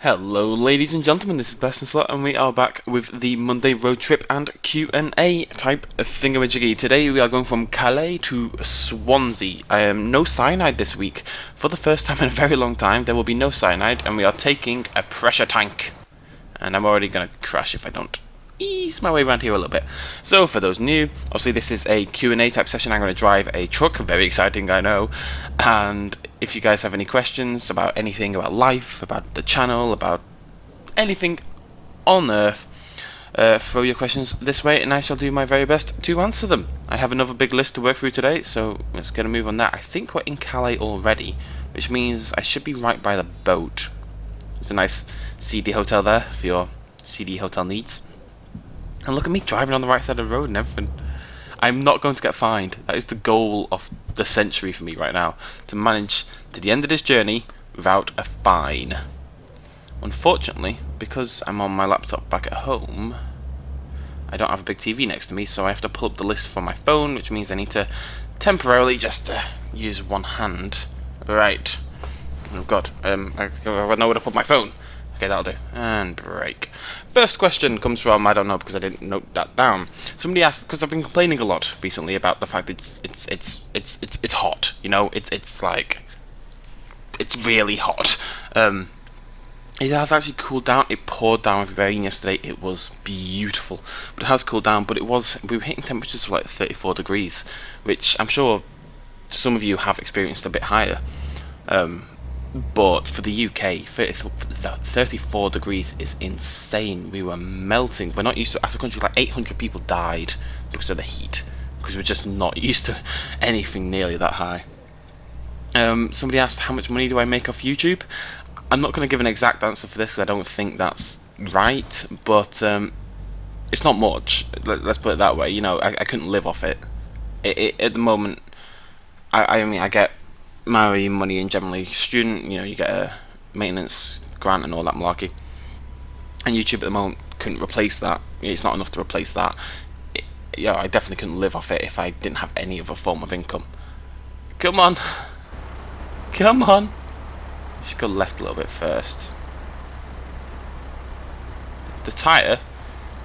Hello ladies and gentlemen, this is BestInSlot and we are back with the Monday road trip and Q&A type of thingamajiggy. Today we are going from Calais to Swansea. No cyanide this week. For the first time in a very long time there will be no cyanide and we are taking a pressure tank. And I'm already going to crash if I don't ease my way around here a little bit. So for those new, obviously this is a Q&A type session. I'm going to drive a truck, very exciting I know, and if you guys have any questions about anything, about life, about the channel, about anything on earth, throw your questions this way and I shall do my very best to answer them. I have another big list to work through today, so let's get a move on that. I think we're in Calais already, which means I should be right by the boat. There's a nice CD hotel there for your CD hotel needs. And look at me driving on the right side of the road and everything. I'm not going to get fined. That is the goal of the century for me right now. To manage to the end of this journey without a fine. Unfortunately, because I'm on my laptop back at home, I don't have a big TV next to me, so I have to pull up the list from my phone, which means I need to temporarily just use one hand. Right. Oh god, I know where to put my phone. Okay, that'll do. And brake. First question comes from, I don't know because I didn't note that down. Somebody asked, because I've been complaining a lot recently about the fact that it's hot. You know, it's like it's really hot. It has actually cooled down. It poured down with rain yesterday. It was beautiful, but it has cooled down. But we were hitting temperatures of like 34 degrees, which I'm sure some of you have experienced a bit higher. But for the UK, 34 degrees is insane. We were melting. We're not used to, as a country, like 800 people died because of the heat, because we're just not used to anything nearly that high. Somebody asked, how much money do I make off YouTube? I'm not going to give an exact answer for this because I don't think that's right, but it's not much. Let's put it that way. You know, I couldn't live off it. At the moment, I mean, I get my money in generally student, you know, you get a maintenance grant and all that malarkey, and YouTube at the moment couldn't replace that. It's not enough to replace that. Yeah, I definitely couldn't live off it if I didn't have any other form of income. Come on, come on. I should go left a little bit first. The tyre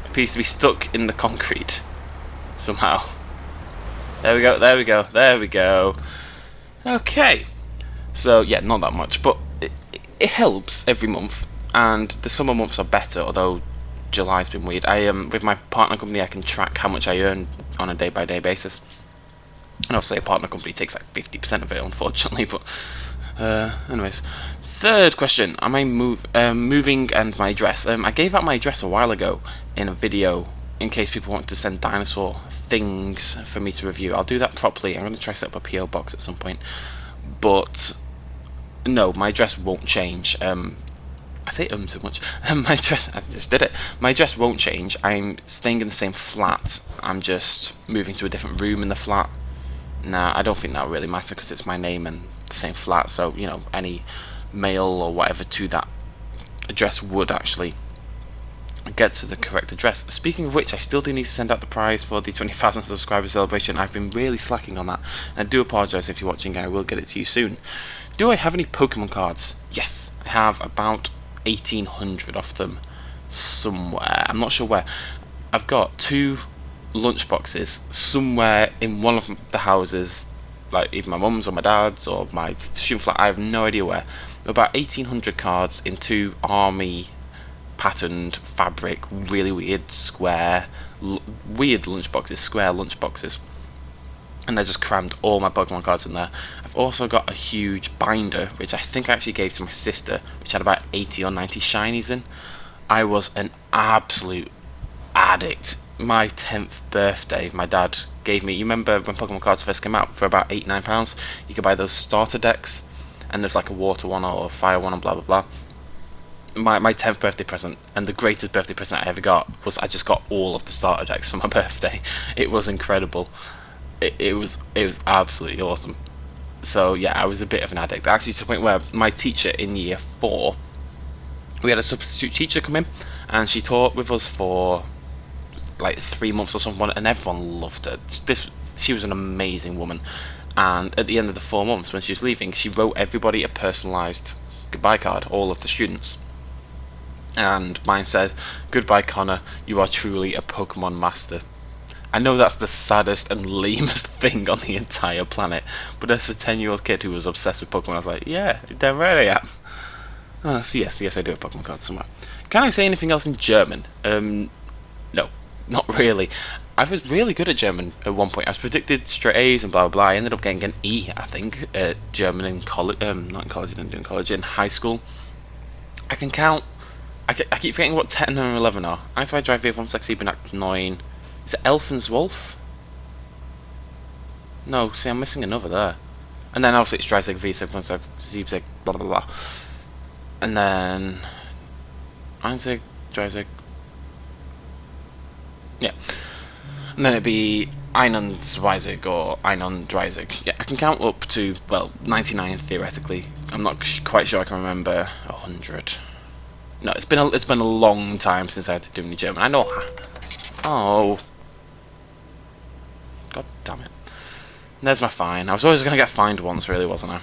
appears to be stuck in the concrete somehow. There we go, there we go, there we go. Okay, so yeah, not that much, but it helps every month, and the summer months are better, although July's been weird. With my partner company, I can track how much I earn on a day-by-day basis, and obviously a partner company takes like 50% of it, unfortunately, but anyways. Third question, am I moving and my address? I gave out my address a while ago in a video, in case people want to send dinosaur things for me to review. I'll do that properly. I'm going to try to set up a PO box at some point, but no, my address won't change. I say too much. My address, I just did it. My address won't change. I'm staying in the same flat. I'm just moving to a different room in the flat. Nah, I don't think that really matters because it's my name and the same flat, so you know, any mail or whatever to that address would actually get to the correct address. Speaking of which, I still do need to send out the prize for the 20,000 subscriber celebration. I've been really slacking on that, and I do apologise if you're watching. I will get it to you soon. Do I have any Pokemon cards? Yes, I have about 1,800 of them somewhere. I'm not sure where. I've got 2 lunchboxes somewhere in one of the houses, like either my mum's or my dad's or my student flat. I have no idea where. About 1,800 cards in 2 army patterned fabric, really weird square, weird lunchboxes, square lunchboxes, and I just crammed all my Pokemon cards in there. I've also got a huge binder, which I think I actually gave to my sister, which had about 80 or 90 shinies in. I was an absolute addict. My 10th birthday, my dad gave me, you remember when Pokemon cards first came out, for about £8-9, you could buy those starter decks, and there's like a water one or a fire one and blah blah blah. My 10th birthday present, and the greatest birthday present I ever got, was I just got all of the starter decks for my birthday. It was incredible. It was absolutely awesome. So yeah, I was a bit of an addict, actually, to the point where my teacher in year 4, we had a substitute teacher come in, and she taught with us for like 3 months or something, and everyone loved her. She was an amazing woman, and at the end of the 4 months when she was leaving, she wrote everybody a personalised goodbye card, all of the students. And mine said, "Goodbye, Connor. You are truly a Pokemon master." I know that's the saddest and lamest thing on the entire planet, but as a 10-year-old kid who was obsessed with Pokemon, I was like, yeah, damn right I am. So yes, I do have Pokemon cards somewhere. Can I say anything else in German? No, not really. I was really good at German at one point. I was predicted straight A's and blah blah blah. I ended up getting an E, I think, at German in college. Not in college, I didn't do in college. In high school, I can count. I keep forgetting what 10 and 11 are. 1, 2, 3, 4, 5, 6, 7, 8, 9. Is it Elfenswolf? No, see, I'm missing another there. And then obviously it's Dreizig, Wiesig, Brunsig, Siebzig, blah blah blah. And then Einzig, Dreizig. Yeah. And then it'd be Einundzweizig or Einunddreizig. Yeah, I can count up to, well, 99 theoretically. I'm not quite sure I can remember 100. No, it's been a long time since I had to do any German. I know. Oh. God damn it. And there's my fine. I was always going to get fined once, really, wasn't I?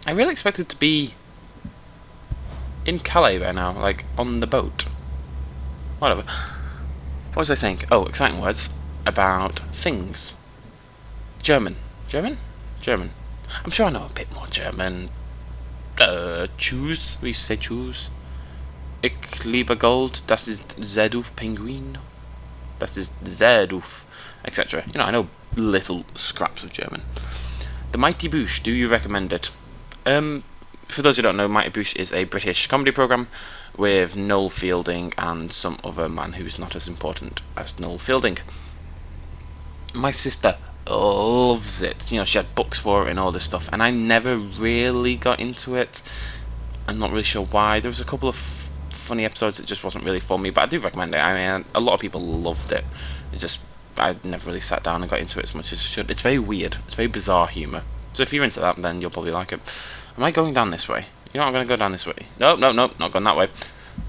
I really expected to be in Calais by now, like, on the boat. Whatever. What was I saying? Oh, exciting words about things. German. German? German. I'm sure I know a bit more German. Choose. We say choose. Ich liebe Gold. Das ist sehr doof Penguin. Das ist sehr doof. Etc. You know, I know little scraps of German. The Mighty Boosh, do you recommend it? For those who don't know, Mighty Boosh is a British comedy programme with Noel Fielding and some other man who's not as important as Noel Fielding. My sister loves it. You know, she had books for it and all this stuff, and I never really got into it. I'm not really sure why. There was a couple of funny episodes that just wasn't really for me, but I do recommend it. I mean, a lot of people loved it. I never really sat down and got into it as much as I should. It's very weird. It's very bizarre humour. So if you're into that, then you'll probably like it. Am I going down this way? You know, I'm going to go down this way. No, not going that way.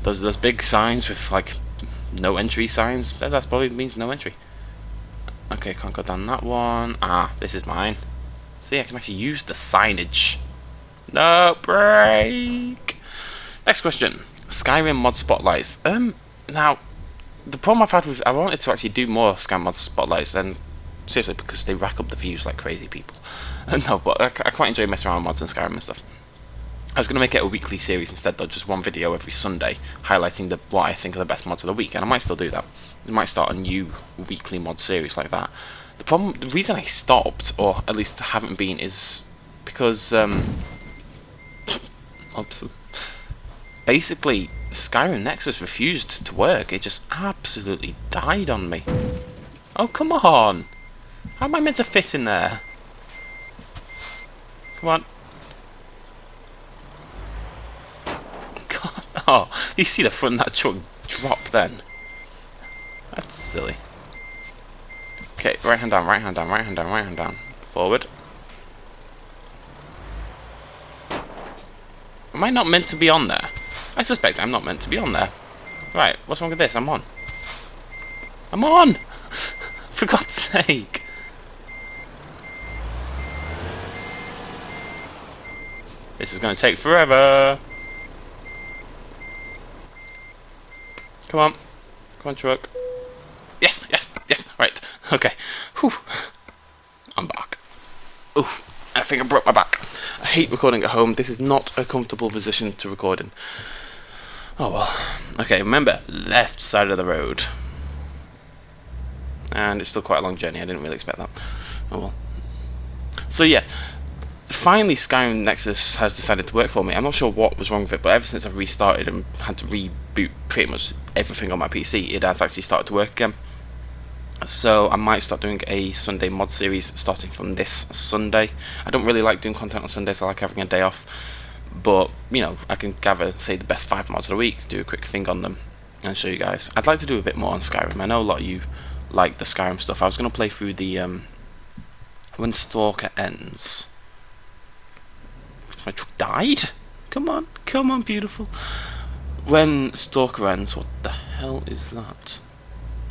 Those big signs with, like, no entry signs. That probably means no entry. Okay, can't go down that one. Ah, this is mine. See, I can actually use the signage. No, break! Next question. Skyrim mod spotlights. Now, the problem I've had with... I wanted to actually do more Skyrim mod spotlights, and seriously, because they rack up the views like crazy people. No, but I quite enjoy messing around with mods and Skyrim and stuff. I was going to make it a weekly series instead, though, just one video every Sunday, highlighting what I think are the best mods of the week, and I might still do that. I might start a new weekly mod series like that. The reason I stopped, or at least haven't been, is because, oops. Basically, Skyrim Nexus refused to work. It just absolutely died on me. Oh, come on! How am I meant to fit in there? Come on. God, oh, you see the front of that truck drop then? That's silly. Okay, right hand down, right hand down, right hand down, right hand down. Forward. Am I not meant to be on there? I suspect I'm not meant to be on there. Right, what's wrong with this? I'm on. I'm on! For God's sake! This is going to take forever! Come on. Come on, truck. Yes, yes, yes, right. Okay. Whew. I'm back. Oof. I think I broke my back. I hate recording at home. This is not a comfortable position to record in. Oh well. Okay, remember, left side of the road. And it's still quite a long journey. I didn't really expect that. Oh well. So yeah, finally Skyrim Nexus has decided to work for me. I'm not sure what was wrong with it, but ever since I've restarted and had to reboot pretty much everything on my PC, it has actually started to work again. So I might start doing a Sunday mod series starting from this Sunday. I don't really like doing content on Sundays. I like having a day off. But, you know, I can gather, say, the best 5 mods of the week, do a quick thing on them, and show you guys. I'd like to do a bit more on Skyrim. I know a lot of you like the Skyrim stuff. I was going to play through the, when Stalker ends. My truck died? Come on, beautiful. When Stalker ends, what the hell is that?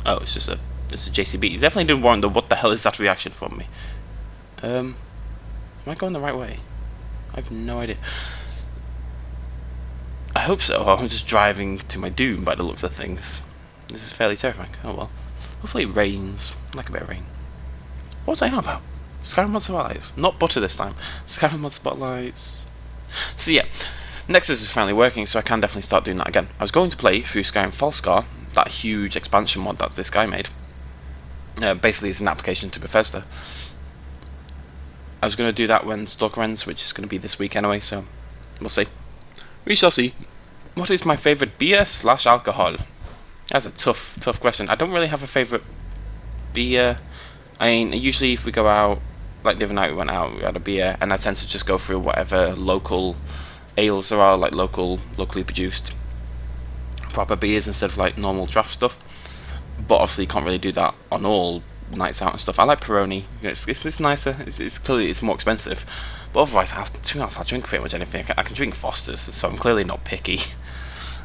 Oh, it's just a JCB. You definitely didn't warrant the what the hell is that reaction from me. Am I going the right way? I have no idea. hope so. I'm just driving to my doom by the looks of things. This is fairly terrifying. Oh well. Hopefully it rains. I like a bit of rain. What was I on about? Skyrim mod spotlights. Not butter this time. Skyrim mod spotlights. So yeah, Nexus is finally working, so I can definitely start doing that again. I was going to play through Skyrim Falscar, that huge expansion mod that this guy made. Basically, it's an application to Bethesda. I was going to do that when Stalker ends, which is going to be this week anyway, so we'll see. We shall see. What is my favourite beer / alcohol? That's a tough question. I don't really have a favourite beer. I mean, usually if we go out, like the other night we went out, we had a beer, and I tend to just go through whatever local ales there are, like locally produced proper beers instead of like normal draft stuff. But obviously you can't really do that on all nights out and stuff. I like Peroni. It's nicer. It's clearly it's more expensive, but otherwise to be honest, I'll drink pretty much anything. I can drink Foster's, so I'm clearly not picky.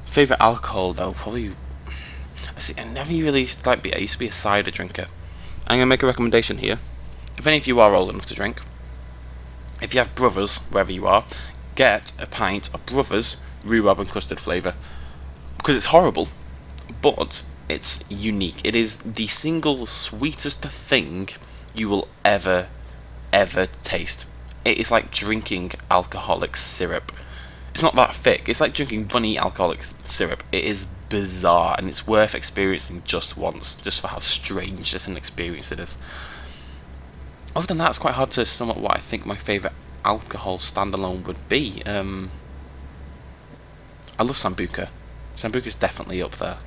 Favorite alcohol though, probably. I never really used to like beer. I used to be a cider drinker. I'm gonna make a recommendation here. If any of you are old enough to drink, if you have Brothers wherever you are, get a pint of Brothers rhubarb and custard flavour, because it's horrible, but it's unique. It is the single sweetest thing you will ever taste. It is like drinking alcoholic syrup. It's not that thick. It's like drinking bunny alcoholic syrup. It is bizarre, and it's worth experiencing just once, just for how strange this an experience it is. Other than that, it's quite hard to sum up what I think my favourite alcohol standalone would be. I love Sambuca. Sambuca's definitely up there.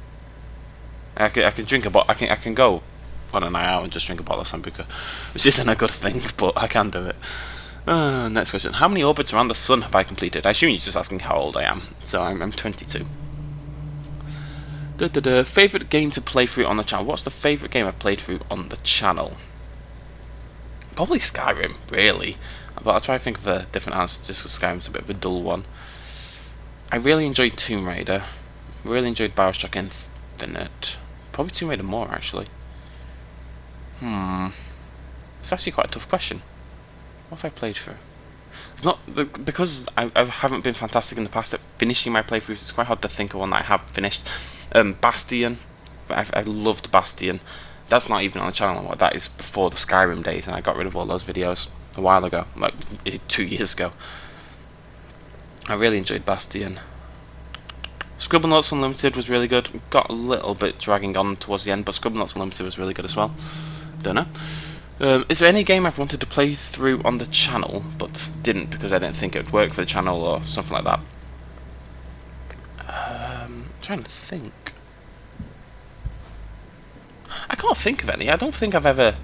I can drink a bottle. I can go on a night out and just drink a bottle of Sambuca, which isn't a good thing, but I can do it. Next question: how many orbits around the sun have I completed? I assume you're just asking how old I am. So I'm 22. Favorite game to play through on the channel? What's the favorite game I've played through on the channel? Probably Skyrim, really. But I'll try to think of a different answer, just because Skyrim's a bit of a dull one. I really enjoyed Tomb Raider. Really enjoyed Bioshock Infinite. Probably Tomb Raider more, actually. It's actually quite a tough question. What have I played through? It's not because I haven't been fantastic in the past at finishing my playthroughs. It's quite hard to think of one that I have finished. Bastion. I loved Bastion. That's not even on the channel anymore. That is before the Skyrim days, and I got rid of all those videos a while ago, like 2 years ago. I really enjoyed Bastion. Scribblenauts Unlimited was really good. Got a little bit dragging on towards the end, but Scribblenauts Unlimited was really good as well. Don't know. Is there any game I've wanted to play through on the channel, but didn't because I didn't think it would work for the channel or something like that? I'm trying to think. I can't think of any. I don't think I've ever...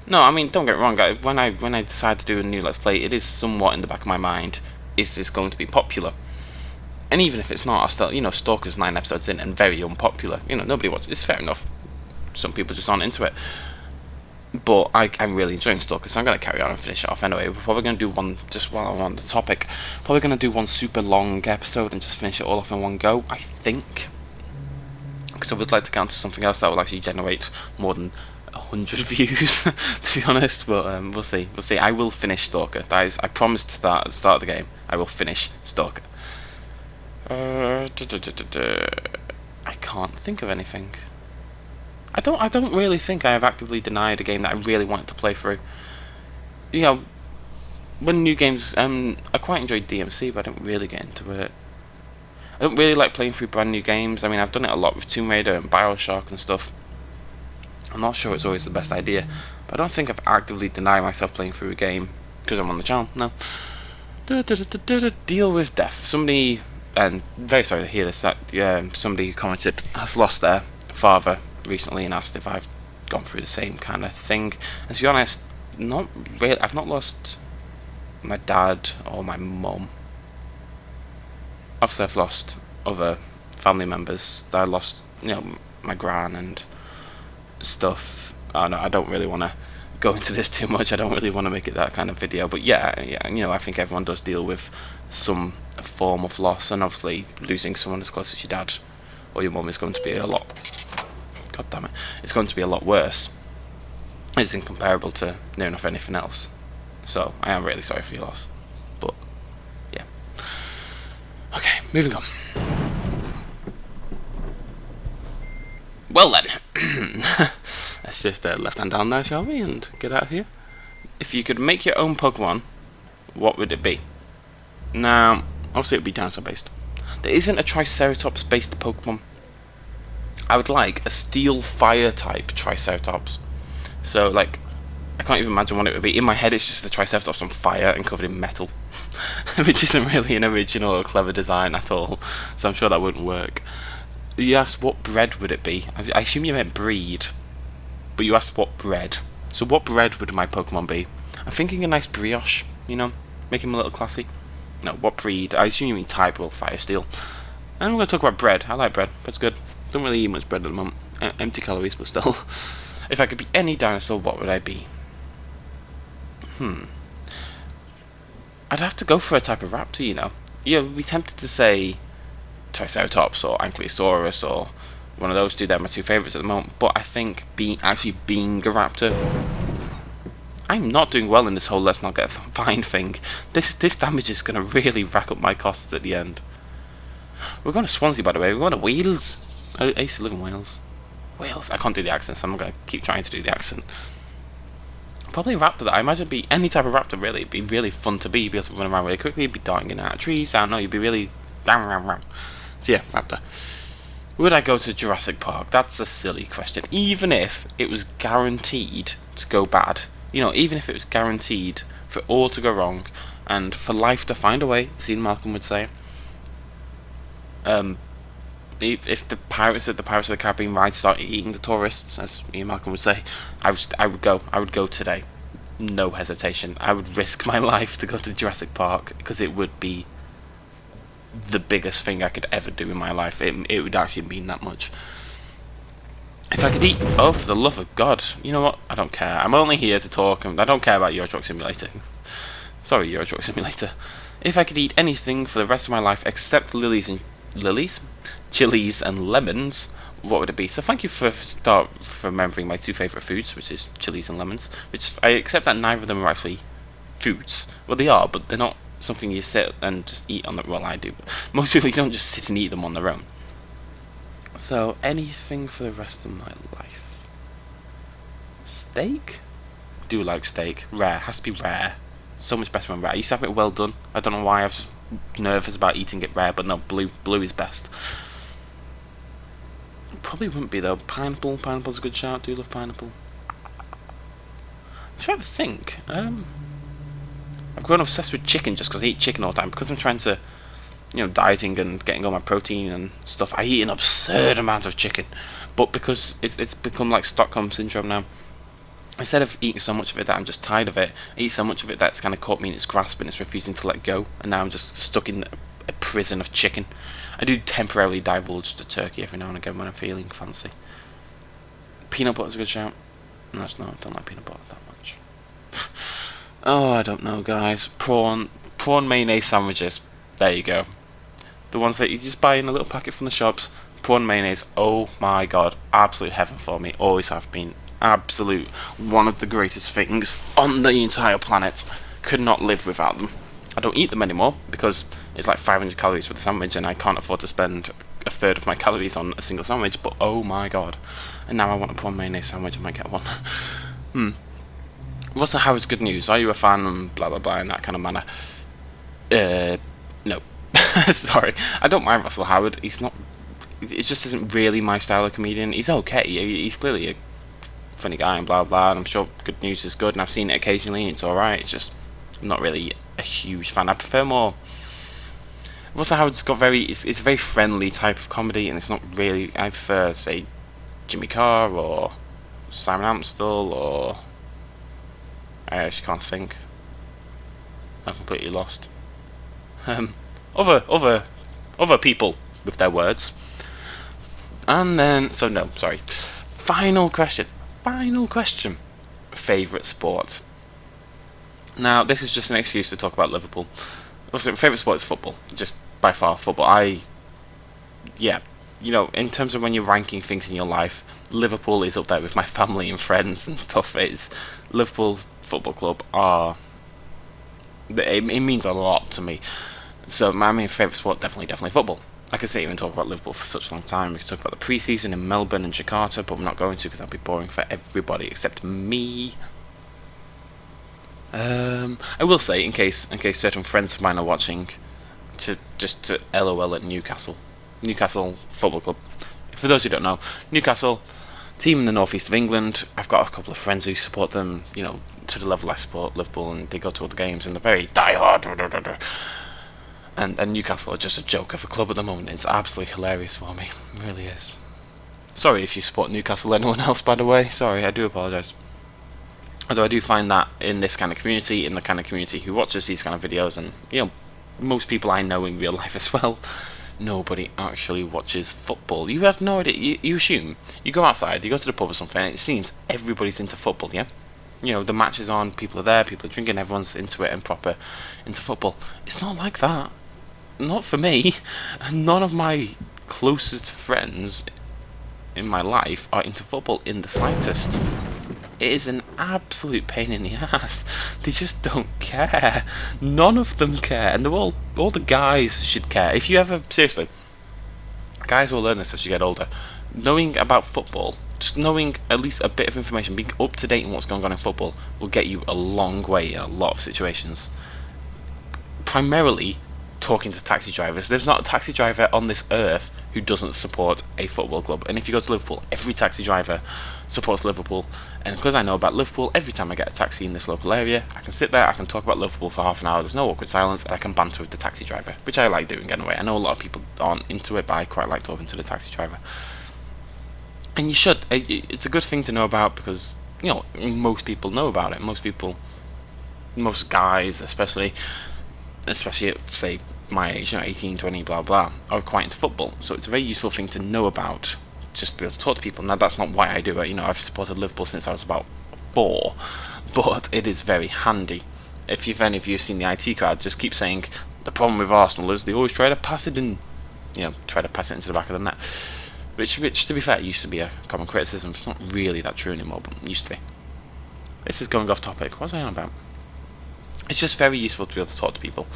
No, I mean, don't get me wrong, guys. When I decide to do a new Let's Play, it is somewhat in the back of my mind, is this going to be popular? And even if it's not, I still, Stalker's 9 episodes in and very unpopular. Nobody watches. It's fair enough. Some people just aren't into it. But I'm really enjoying Stalker, so I'm going to carry on and finish it off anyway. We're probably going to do one, just while I'm on the topic, probably going to do one super long episode and just finish it all off in one go, I think. Because I would like to get onto something else that will actually generate more than 100 views, to be honest. But we'll see. We'll see. I will finish Stalker. That is, I promised that at the start of the game. I will finish Stalker. I can't think of anything. I don't really think I have actively denied a game that I really wanted to play through. When new games, I quite enjoyed DMC, but I didn't really get into it. I don't really like playing through brand new games. I mean, I've done it a lot with Tomb Raider and Bioshock and stuff. I'm not sure it's always the best idea, but I don't think I've actively denied myself playing through a game because I'm on the channel. No. Deal with death. Somebody, and very sorry to hear this, that somebody commented has lost their father recently and asked if I've gone through the same kind of thing. And to be honest, not really. I've not lost my dad or my mum. Obviously, I've lost other family members. I lost, my gran and stuff. I don't really want to go into this too much. I don't really want to make it that kind of video. But yeah, I think everyone does deal with some form of loss, and obviously losing someone as close as your dad or your mum is going to be a lot. God damn it! It's going to be a lot worse. It's incomparable to near enough anything else. So I am really sorry for your loss. But yeah. Okay. moving on. Well then, let's just left hand down there, shall we, and get out of here. If you could make your own Pokemon, what would it be? Now, obviously it would be dinosaur based. There isn't a Triceratops based Pokemon. I would like a Steel Fire type Triceratops. So, like, I can't even imagine what it would be. In my head, it's just the Triceratops on fire and covered in metal, which isn't really an original or clever design at all. So I'm sure that wouldn't work. You asked what breed would it be. I assume you meant breed, but you asked what breed. So what breed would my Pokemon be? I'm thinking a nice brioche, you know, make him a little classy. No, what breed? I assume you mean type or fire steel. And we're going to talk about bread. I like bread. Bread's good. Don't really eat much bread at the moment. Empty calories, but still. If I could be any dinosaur, what would I be? I'd have to go for a type of raptor, you know. Yeah, we'd be tempted to say Triceratops or Ankylosaurus or one of those two. They're my two favourites at the moment. But I think being a raptor, I'm not doing well in this whole let's not get fined thing. This damage is going to really rack up my costs at the end. We're going to Swansea, by the way. We're going to Wales. I used to live in Wales. Wales. I can't do the accent, so I'm going to keep trying to do the accent. Probably a raptor that I imagine be any type of raptor, really. It'd be really fun to be. You'd be able to run around really quickly. You'd be darting in and out of trees. I don't know. You'd be really... So yeah, raptor. Would I go to Jurassic Park? That's a silly question. Even if it was guaranteed to go bad. You know, even if it was guaranteed for it all to go wrong and for life to find a way, as Ian Malcolm would say. If the Pirates of the Caribbean ride start eating the tourists, as Ian Malcolm would say, I would go today. No hesitation. I would risk my life to go to Jurassic Park because it would be the biggest thing I could ever do in my life. It would actually mean that much. If I could eat... Oh, for the love of God. You know what? I don't care. I'm only here to talk, and I don't care about Euro Truck Simulator. Sorry, Euro Truck Simulator. If I could eat anything for the rest of my life except chilies and lemons, what would it be? So thank you for remembering my two favourite foods, which is chilies and lemons. Which I accept that neither of them are actually foods. Well, they are, but they're not something you sit and just eat on the... Well, I do. But most people don't just sit and eat them on their own. So, anything for the rest of my life. Steak? I do like steak. Rare. Has to be rare. So much better than rare. I used to have it well done. I don't know why I was nervous about eating it rare, but no, blue. Blue is best. Probably wouldn't be, though. Pineapple. Pineapple's a good shout. I do love pineapple. I'm trying to think. I've grown obsessed with chicken just because I eat chicken all the time. Because I'm trying to... You know, dieting and getting all my protein and stuff, I eat an absurd amount of chicken. But because it's become like Stockholm Syndrome now, instead of eating so much of it that I'm just tired of it, I eat so much of it that's kind of caught me in its grasp and it's refusing to let go, and now I'm just stuck in a prison of chicken. I do temporarily divulge to turkey every now and again when I'm feeling fancy. Peanut butter's a good shout. No, it's not. I don't like peanut butter that much. Oh, I don't know, guys. Prawn mayonnaise sandwiches. There you go. The ones that you just buy in a little packet from the shops. Prawn mayonnaise. Oh my god. Absolute heaven for me. Always have been. Absolute. One of the greatest things on the entire planet. Could not live without them. I don't eat them anymore because it's like 500 calories for the sandwich and I can't afford to spend a third of my calories on a single sandwich. But oh my god. And now I want a prawn mayonnaise sandwich. I might get one. Russell Howard's good news. Are you a fan? And blah blah blah in that kind of manner. No. Sorry. I don't mind Russell Howard. He's not... It just isn't really my style of comedian. He's okay. He's clearly a funny guy and blah blah, and I'm sure good news is good, and I've seen it occasionally, and it's alright. It's just... I'm not really a huge fan. I prefer more... Russell Howard's got very... It's a very friendly type of comedy, and it's not really... I prefer, say, Jimmy Carr, or Simon Amstel, or... I actually can't think. I'm completely lost. Other people with their words. And then, so no, sorry. Final question. Favourite sport. Now, this is just an excuse to talk about Liverpool. Obviously, my favourite sport is football. Just by far, football. Yeah, you know, in terms of when you're ranking things in your life, Liverpool is up there with my family and friends and stuff. It's Liverpool Football Club are... It means a lot to me. So my main favourite sport, definitely football. I could sit here and talk about Liverpool for such a long time. We could talk about the pre-season in Melbourne and Jakarta, but I'm not going to because that'd be boring for everybody except me. I will say, in case certain friends of mine are watching, to LOL at Newcastle Football Club. For those who don't know, Newcastle, team in the northeast of England. I've got a couple of friends who support them, you know, to the level I support Liverpool, and they go to all the games and they're very die-hard. And Newcastle are just a joke of a club at the moment. It's absolutely hilarious for me. It really is. Sorry if you support Newcastle, anyone else, by the way. Sorry, I do apologise. Although I do find that in this kind of community, in the kind of community who watches these kind of videos, and, you know, most people I know in real life as well, nobody actually watches football. You have no idea. You assume. You go outside, you go to the pub or something, and it seems everybody's into football, yeah? You know, the match is on, people are there, people are drinking, everyone's into it and proper into football. It's not like that. Not for me. None of my closest friends in my life are into football in the slightest. It is an absolute pain in the ass. They just don't care. None of them care, and they're all the guys should care. If you ever, seriously, guys will learn this as you get older. Knowing about football, just knowing at least a bit of information, being up to date in what's going on in football, will get you a long way in a lot of situations. Primarily, talking to taxi drivers. There's not a taxi driver on this earth who doesn't support a football club. And if you go to Liverpool, every taxi driver supports Liverpool. And because I know about Liverpool, every time I get a taxi in this local area, I can sit there, I can talk about Liverpool for half an hour, there's no awkward silence, and I can banter with the taxi driver, which I like doing anyway. I know a lot of people aren't into it, but I quite like talking to the taxi driver. And you should. It's a good thing to know about because, you know, most people know about it. Most guys, especially at, say, my age, you know, 18, 20, blah blah, are quite into football, so it's a very useful thing to know about, just to be able to talk to people. Now that's not why I do it, you know, I've supported Liverpool since I was about 4, but it is very handy. If any of you have seen the IT card, just keep saying, the problem with Arsenal is they always try to pass it in, you know, try to pass it into the back of the net, which to be fair, used to be a common criticism. It's not really that true anymore, but it used to be. This is going off topic. What was I on about? It's just very useful to be able to talk to people.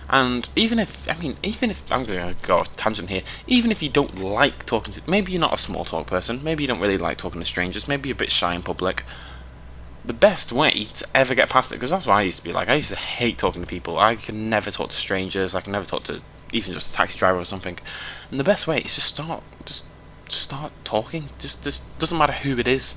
And even if I'm going to go off tangent here, even if you don't like talking to, maybe you're not a small talk person, maybe you don't really like talking to strangers, maybe you're a bit shy in public, the best way to ever get past it, because that's what I used to be like, I used to hate talking to people, I could never talk to strangers, I could never talk to even just a taxi driver or something, and the best way is just start talking, just doesn't matter who it is,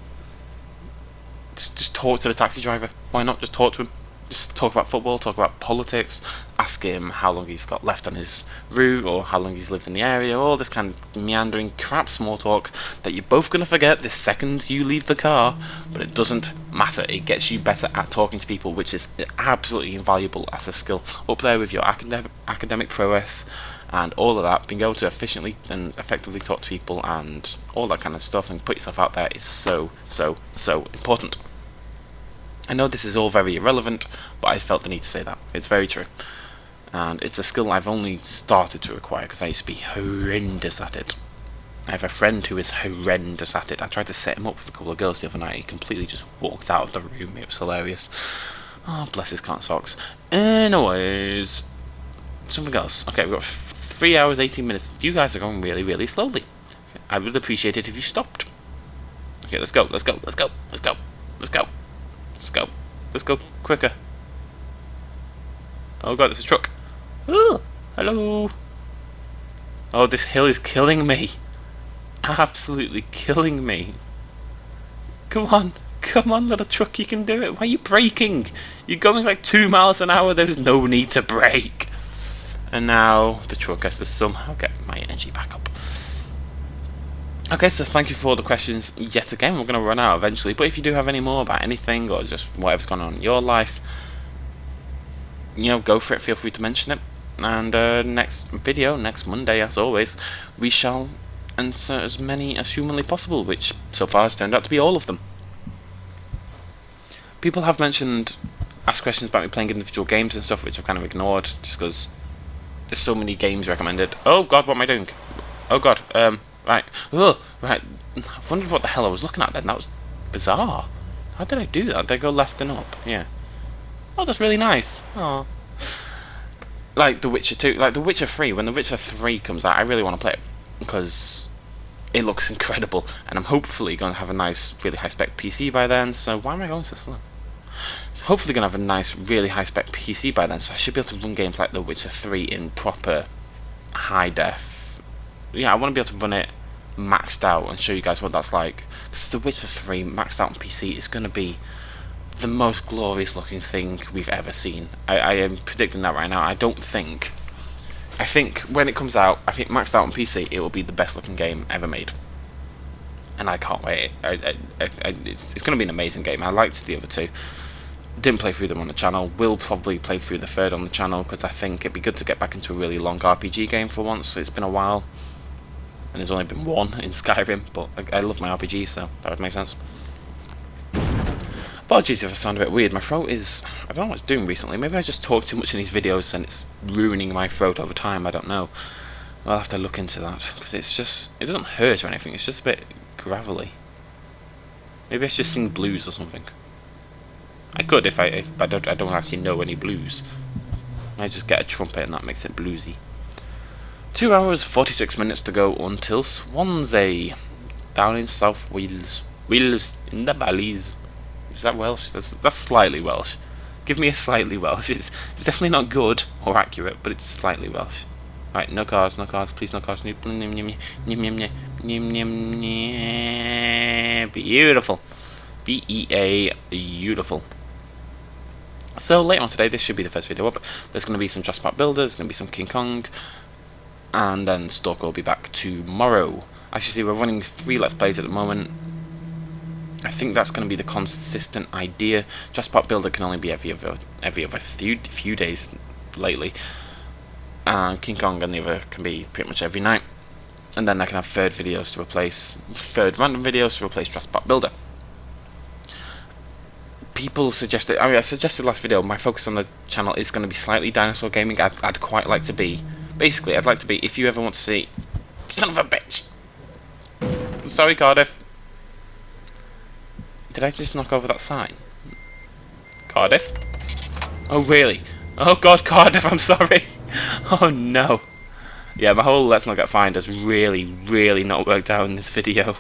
just talk to the taxi driver, why not just talk to him? Just talk about football, talk about politics, ask him how long he's got left on his route, or how long he's lived in the area, all this kind of meandering crap small talk that you're both going to forget the second you leave the car, but it doesn't matter. It gets you better at talking to people, which is absolutely invaluable as a skill. Up there with your academic prowess and all of that, being able to efficiently and effectively talk to people and all that kind of stuff and put yourself out there is so important. I know this is all very irrelevant, but I felt the need to say that. It's very true. And it's a skill I've only started to acquire because I used to be horrendous at it. I have a friend who is horrendous at it. I tried to set him up with a couple of girls the other night. He completely just walked out of the room. It was hilarious. Oh, bless his cunt socks. Anyways, something else. Okay, we've got 3 hours, 18 minutes. You guys are going really slowly. I would appreciate it if you stopped. Okay, let's go quicker. Oh god, there's a truck. Ooh, hello. Oh, this hill is killing me. Absolutely killing me. Come on, little truck, you can do it. Why are you braking? You're going like 2 miles an hour, there's no need to brake. And now the truck has to somehow get my energy back up. Okay, so thank you for all the questions yet again. We're going to run out eventually, but if you do have any more about anything or just whatever's going on in your life, you know, go for it. Feel free to mention it. And next video, next Monday, as always, we shall answer as many as humanly possible, which so far has turned out to be all of them. People have asked questions about me playing individual games and stuff, which I've kind of ignored, just because there's so many games recommended. Oh god, what am I doing? Oh god, right. Oh, right. I wondered what the hell I was looking at then. That was bizarre. How did I do that? Did I go left and up? Yeah. Oh, that's really nice. Oh. like The Witcher 2, like The Witcher 3. When The Witcher 3 comes out, I really want to play it because it looks incredible, and I'm hopefully going to have a nice, really high-spec PC by then. So why am I going so slow? Hopefully going to have a nice, really high-spec PC by then, so I should be able to run games like The Witcher 3 in proper high def. Yeah, I want to be able to run it maxed out and show you guys what that's like. Because The Witcher 3 maxed out on PC is going to be the most glorious looking thing we've ever seen. I am predicting that right now. I think when it comes out, I think maxed out on PC, it will be the best looking game ever made. And I can't wait. It's going to be an amazing game. I liked the other two. Didn't play through them on the channel. Will probably play through the third on the channel because I think it'd be good to get back into a really long RPG game for once. It's been a while. And there's only been one in Skyrim, but I love my RPGs, so that would make sense. Apologies if I sound a bit weird. My throat is... I don't know what it's doing recently. Maybe I just talk too much in these videos and it's ruining my throat over time. I don't know. I'll have to look into that because it's just... It doesn't hurt or anything. It's just a bit gravelly. Maybe I should sing blues or something. I could if I don't actually know any blues. I just get a trumpet and that makes it bluesy. 2 hours 46 minutes to go until Swansea, down in South Wales. Wales in the valleys. Is that Welsh? That's slightly Welsh. Give me a slightly Welsh. It's definitely not good or accurate, but it's slightly Welsh. Right, no cars, please no cars. Beautiful. BEA, beautiful. So later on today, this should be the first video up. There's going to be some Jasper Builders, there's going to be some King Kong, and then Stalker will be back tomorrow. As you see, we're running 3 Let's Plays at the moment. I think that's going to be the consistent idea. Jasper Builder can only be every other few days lately, and King Kong and the other can be pretty much every night. And then I can have third random videos to replace Jasper Builder. People suggested, I suggested last video, my focus on the channel is going to be slightly dinosaur gaming. I'd quite like to be, basically, I'd like to be, if you ever want to see, son of a bitch! Sorry, Cardiff. Did I just knock over that sign? Cardiff? Oh, really? Oh god, Cardiff, I'm sorry! Oh no. Yeah, my whole Let's Not Get Fined has really, really not worked out in this video.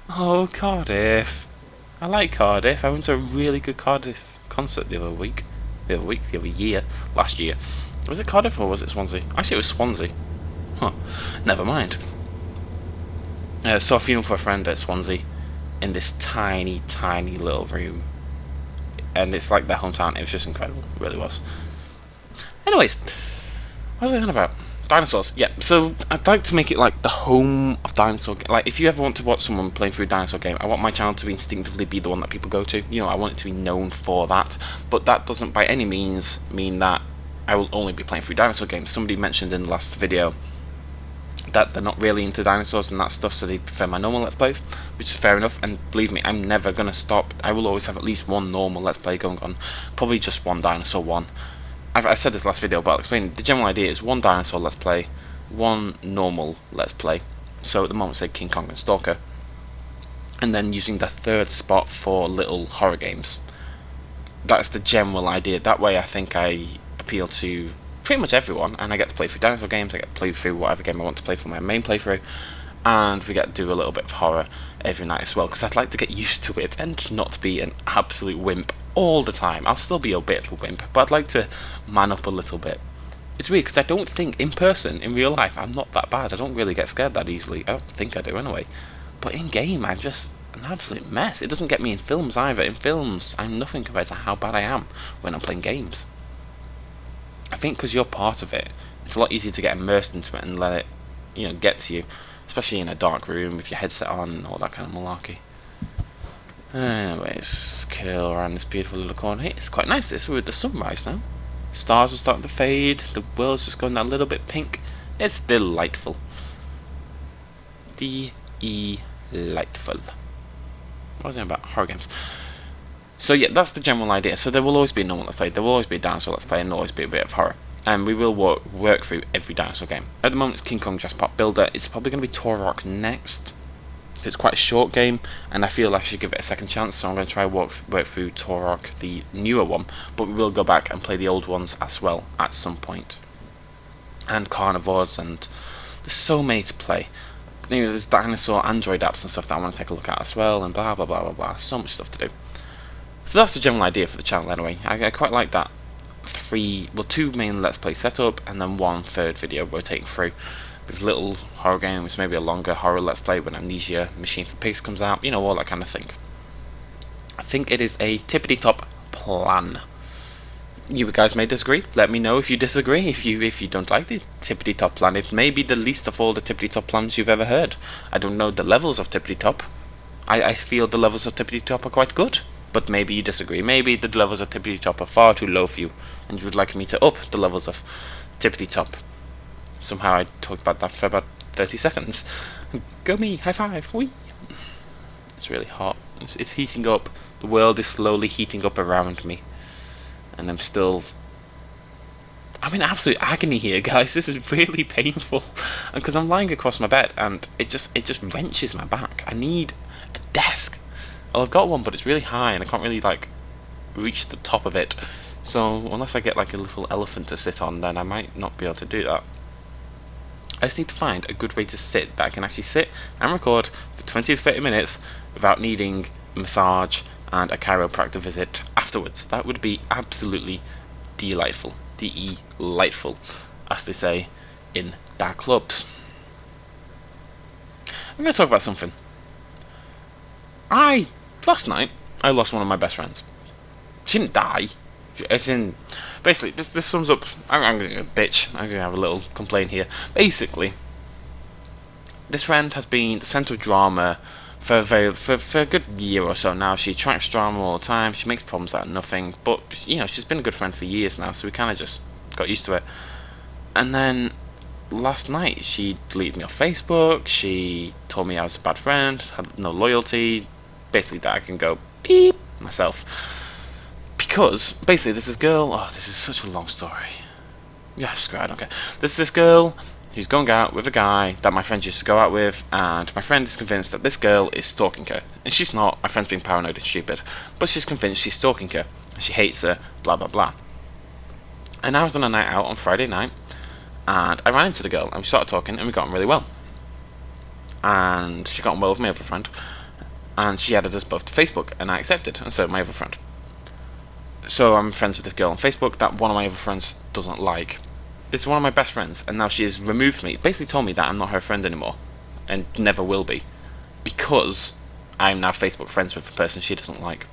Oh, Cardiff. I like Cardiff. I went to a really good Cardiff concert the other year, last year. Was it Cardiff or was it Swansea? Actually, it was Swansea. Huh. Never mind. Saw a funeral for a friend at Swansea in this tiny, tiny little room. And it's like their hometown. It was just incredible. It really was. Anyways, what was I on about? Dinosaurs, yeah. So I'd like to make it like the home of dinosaur. Like if you ever want to watch someone playing through a dinosaur game, I want my channel to instinctively be the one that people go to. You know, I want it to be known for that. But that doesn't by any means mean that I will only be playing through dinosaur games. Somebody mentioned in the last video that they're not really into dinosaurs and that stuff, so they prefer my normal Let's Plays, which is fair enough. And believe me, I'm never gonna stop. I will always have at least one normal Let's Play going on. Probably just one dinosaur one. I said this last video, but I'll explain. The general idea is one dinosaur Let's Play, one normal Let's Play. So at the moment, say King Kong and Stalker, and then using the third spot for little horror games. That's the general idea. That way, I think I appeal to pretty much everyone, and I get to play through dinosaur games. I get to play through whatever game I want to play for my main playthrough, and we get to do a little bit of horror every night as well. Because I'd like to get used to it and not be an absolute wimp all the time. I'll still be a bit of a wimp, but I'd like to man up a little bit. It's weird because I don't think in person, in real life, I'm not that bad. I don't really get scared that easily. I don't think I do anyway. But in game, I'm just an absolute mess. It doesn't get me in films either. In films, I'm nothing compared to how bad I am when I'm playing games. I think because you're part of it, it's a lot easier to get immersed into it and let it, you know, get to you. Especially in a dark room with your headset on and all that kind of malarkey. Anyways, kill around this beautiful little corner. Hey, it's quite nice this. We're at the sunrise now. Stars are starting to fade. The world's just going that little bit pink. It's delightful. Delightful. What was I about? Horror games. So yeah, that's the general idea. So there will always be a normal Let's Play. There will always be a dinosaur Let's Play, and there will always be a bit of horror. And we will work through every dinosaur game. At the moment, it's King Kong Jasper Builder. It's probably going to be Turok next. It's quite a short game, and I feel I should give it a second chance, so I'm going to try work through Turok, the newer one, but we will go back and play the old ones as well at some point. and carnivores, and there's so many to play. You know, there's dinosaur Android apps and stuff that I want to take a look at as well, and blah blah blah blah blah. So much stuff to do. So that's the general idea for the channel anyway. I quite like that two main Let's Play setup, and then one third video rotating through with little horror games, maybe a longer horror Let's Play when Amnesia Machine for Pigs comes out, you know, all that kind of thing. I think it is a tippity-top plan. You guys may disagree. Let me know if you disagree. If you don't like the tippity-top plan, it may be the least of all the tippity-top plans you've ever heard. I don't know the levels of tippity-top. I feel the levels of tippity-top are quite good, but maybe you disagree. Maybe the levels of tippity-top are far too low for you, and you would like me to up the levels of tippity-top. Somehow I talked about that for about 30 seconds. Go me, high five, wee. It's really hot. It's heating up. The world is slowly heating up around me. And I'm in absolute agony here, guys. This is really painful. Because I'm lying across my bed and it just wrenches my back. I need a desk. Well, I've got one, but it's really high and I can't really like reach the top of it. So unless I get like a little elephant to sit on, then I might not be able to do that. I just need to find a good way to sit that I can actually sit and record for 20 to 30 minutes without needing a massage and a chiropractor visit afterwards. That would be absolutely delightful. Delightful, as they say in dark clubs. I'm going to talk about something. Last night, I lost one of my best friends. She didn't die. Basically, this sums up. I'm going to bitch. I'm going to have a little complaint here. Basically, this friend has been the centre of drama for a good year or so now. She attracts drama all the time. She makes problems out of nothing. But you know, she's been a good friend for years now, so we kind of just got used to it. And then last night, she deleted me off Facebook. She told me I was a bad friend, had no loyalty. Basically, that I can go beep myself. Because basically, there's this girl. Oh, this is such a long story. Yeah, screw it, I don't care. There's this girl who's going out with a guy that my friend used to go out with, and my friend is convinced that this girl is stalking her. And she's not. My friend's being paranoid and stupid, but she's convinced she's stalking her. And she hates her, blah blah blah. And I was on a night out on Friday night, and I ran into the girl, and we started talking, and we got on really well. And she got on well with my other friend, and she added us both to Facebook, and I accepted, and so did my other friend. So I'm friends with this girl on Facebook that one of my other friends doesn't like. This is one of my best friends, and now she has removed me, basically told me that I'm not her friend anymore, and never will be, because I'm now Facebook friends with the person she doesn't like.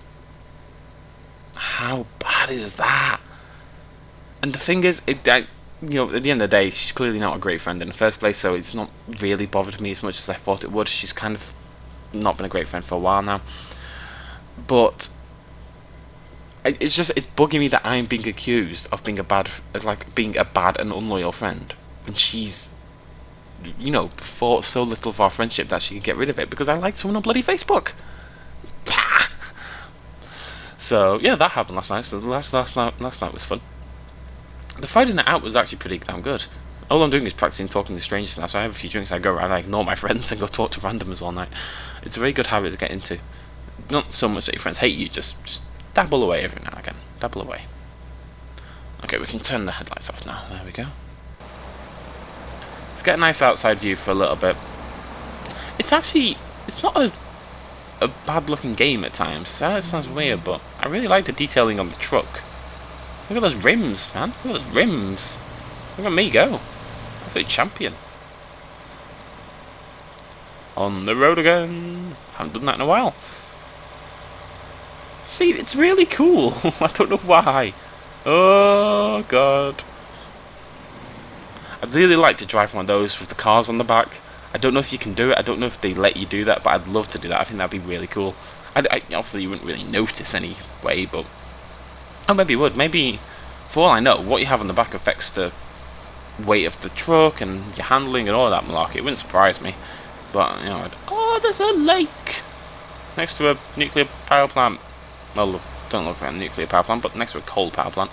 How bad is that? And the thing is, you know, at the end of the day, she's clearly not a great friend in the first place, so it's not really bothered me as much as I thought it would. She's kind of not been a great friend for a while now, but it's bugging me that I'm being accused of being a bad and unloyal friend when she's, you know, thought so little of our friendship that she could get rid of it because I liked someone on bloody Facebook. So yeah, that happened last night. So last night was fun. The Friday night out was actually pretty damn good. All I'm doing is practicing talking to strangers now, so I have a few drinks, I go around, I ignore my friends and go talk to randomers all night. It's a very good habit to get into. Not so much that your friends hate you, just dabble away every now and again. Dabble away. Okay, we can turn the headlights off now. There we go. Let's get a nice outside view for a little bit. It's not a bad looking game at times. That sounds weird, but I really like the detailing on the truck. Look at those rims, man. Look at those rims. Look at me go. That's a champion. On the road again. Haven't done that in a while. See, it's really cool. I don't know why. Oh, God. I'd really like to drive one of those with the cars on the back. I don't know if you can do it. I don't know if they let you do that, but I'd love to do that. I think that'd be really cool. Obviously, you wouldn't really notice anyway, but... Oh, maybe you would. Maybe, for all I know, what you have on the back affects the weight of the truck and your handling and all that malarkey. It wouldn't surprise me. But, you know, oh, there's a lake next to a nuclear power plant. Well, don't look at a nuclear power plant, but next to a coal power plant.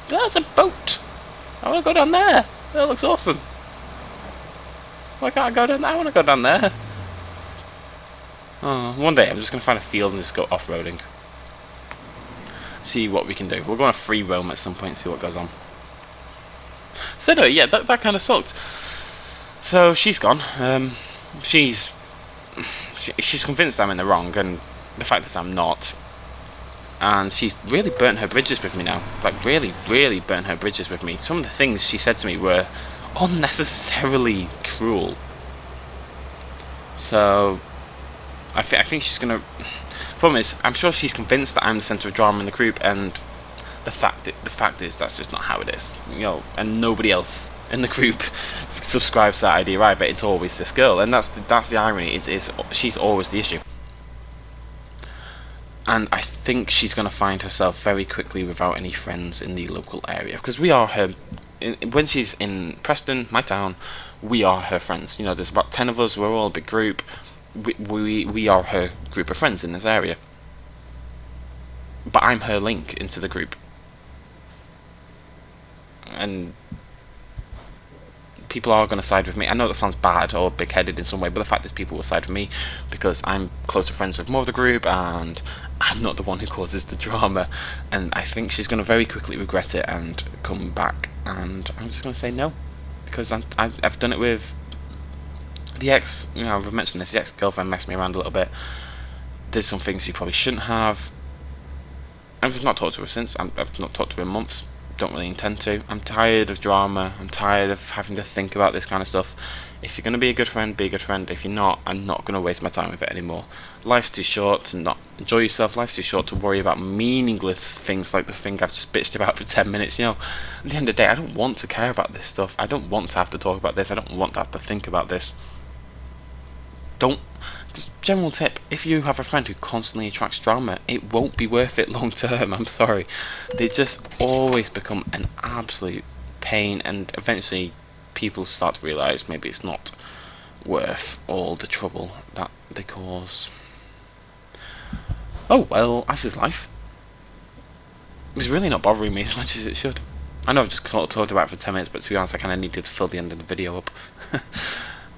There's a boat. I want to go down there. That looks awesome. Why can't I go down there? I want to go down there. Oh, one day I'm just going to find a field and just go off-roading. See what we can do. We'll go on a free roam at some point and see what goes on. So no, yeah, that kind of sucked. So she's gone. She's convinced I'm in the wrong, and the fact is I'm not. And she's really burnt her bridges with me now. Like, really, really burnt her bridges with me. Some of the things she said to me were unnecessarily cruel. So, I think she's gonna... Problem is, I'm sure she's convinced that I'm the centre of drama in the group, and the fact is that's just not how it is. You know, and nobody else in the group subscribes to that idea either. It's always this girl, and that's the irony. She's always the issue. And I think she's going to find herself very quickly without any friends in the local area. Because we are her... when she's in Preston, my town, we are her friends. You know, there's about 10 of us, we're all a big group. We are her group of friends in this area. But I'm her link into the group. And people are going to side with me. I know that sounds bad or big-headed in some way, but the fact is people will side with me because I'm closer friends with more of the group, and I'm not the one who causes the drama. And I think she's going to very quickly regret it and come back. And I'm just going to say no, because I've done it with the ex. You know, I've mentioned this. The ex-girlfriend messed me around a little bit. Did some things she probably shouldn't have. I've not talked to her since. I've not talked to her in months. Don't really intend to. I'm tired of drama. I'm tired of having to think about this kind of stuff. If you're going to be a good friend, be a good friend. If you're not, I'm not going to waste my time with it anymore. Life's too short to not enjoy yourself. Life's too short to worry about meaningless things like the thing I've just bitched about for 10 minutes. You know, at the end of the day, I don't want to care about this stuff. I don't want to have to talk about this. I don't want to have to think about this. Just general tip, if you have a friend who constantly attracts drama, it won't be worth it long term. I'm sorry. They just always become an absolute pain, and eventually people start to realise maybe it's not worth all the trouble that they cause. Oh well, that's his life. It's really not bothering me as much as it should. I know I've just talked about it for 10 minutes, but to be honest I kind of needed to fill the end of the video up.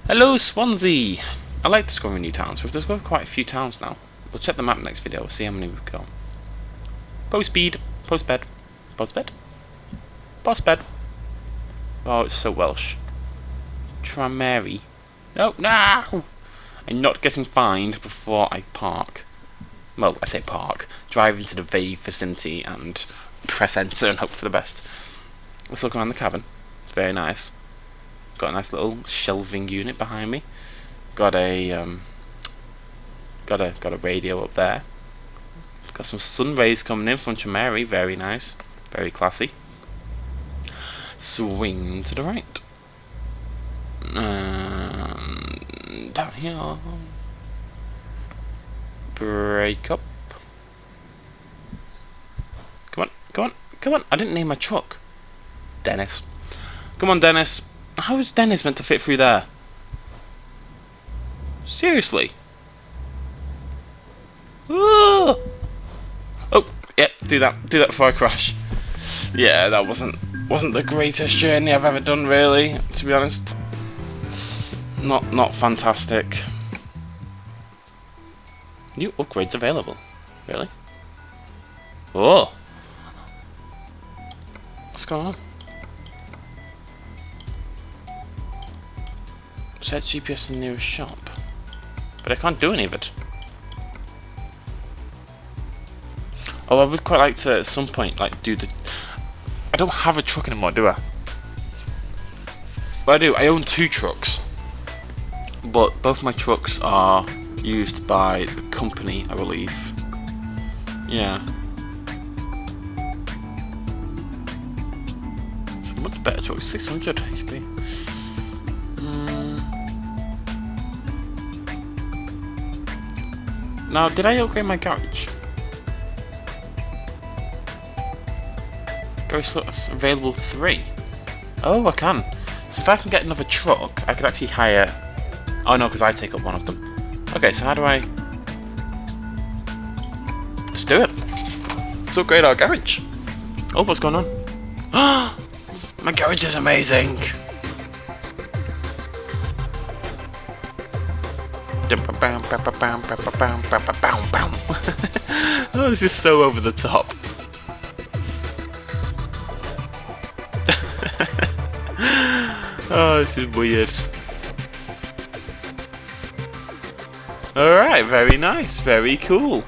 Hello Swansea! I like discovering new towns. We've discovered quite a few towns now. We'll check the map next video, see how many we've got. Post bed. Post bed. Post bed. Post bed. Oh, it's so Welsh. Trameri. No, no! I'm not getting fined before I park. Well, I say park. Drive into the vicinity and press enter and hope for the best. Let's look around the cabin. It's very nice. Got a nice little shelving unit behind me. Got a radio up there. Got some sun rays coming in from Trameri. Very nice. Very classy. Swing to the right. Down here. Break up. Come on, come on, come on. I didn't name my truck. Dennis. Come on, Dennis. How is Dennis meant to fit through there? Seriously? Ooh. Oh, yeah, do that before I crash. Yeah, that wasn't the greatest journey I've ever done, really, to be honest. Not fantastic. New upgrades available. Really? Oh. What's going on? Set GPS in the nearest shop. But I can't do any of it. Oh, I would quite like to at some point like do the... I don't have a truck anymore, do I? Well, I do. I own 2 trucks. But both my trucks are used by the company, I believe. Yeah. It's a much better truck. 600 HP. Now, did I upgrade my garage? Garage slots available 3. Oh, I can. So if I can get another truck, I could actually hire... Oh no, because I take up one of them. Okay, so how do I... Let's do it. Let's upgrade our garage. Oh, what's going on? My garage is amazing. Oh, this is so over the top. Oh, this is weird. Alright, very nice, very cool.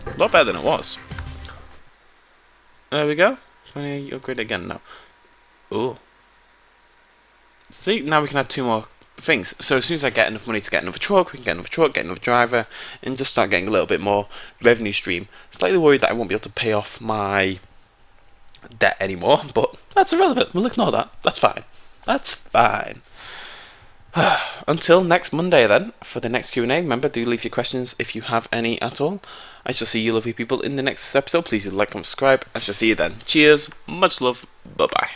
A lot better than it was. There we go. Upgrade again now. Oh. See, now we can add 2 more things. So as soon as I get enough money to get another truck, we can get another truck, get another driver, and just start getting a little bit more revenue stream. Slightly worried that I won't be able to pay off my debt anymore, but that's irrelevant. We'll ignore that. That's fine. That's fine. Until next Monday then, for the next Q&A. Remember, do leave your questions if you have any at all. I shall see you lovely people in the next episode. Please do like and subscribe. I shall see you then. Cheers, much love, bye bye.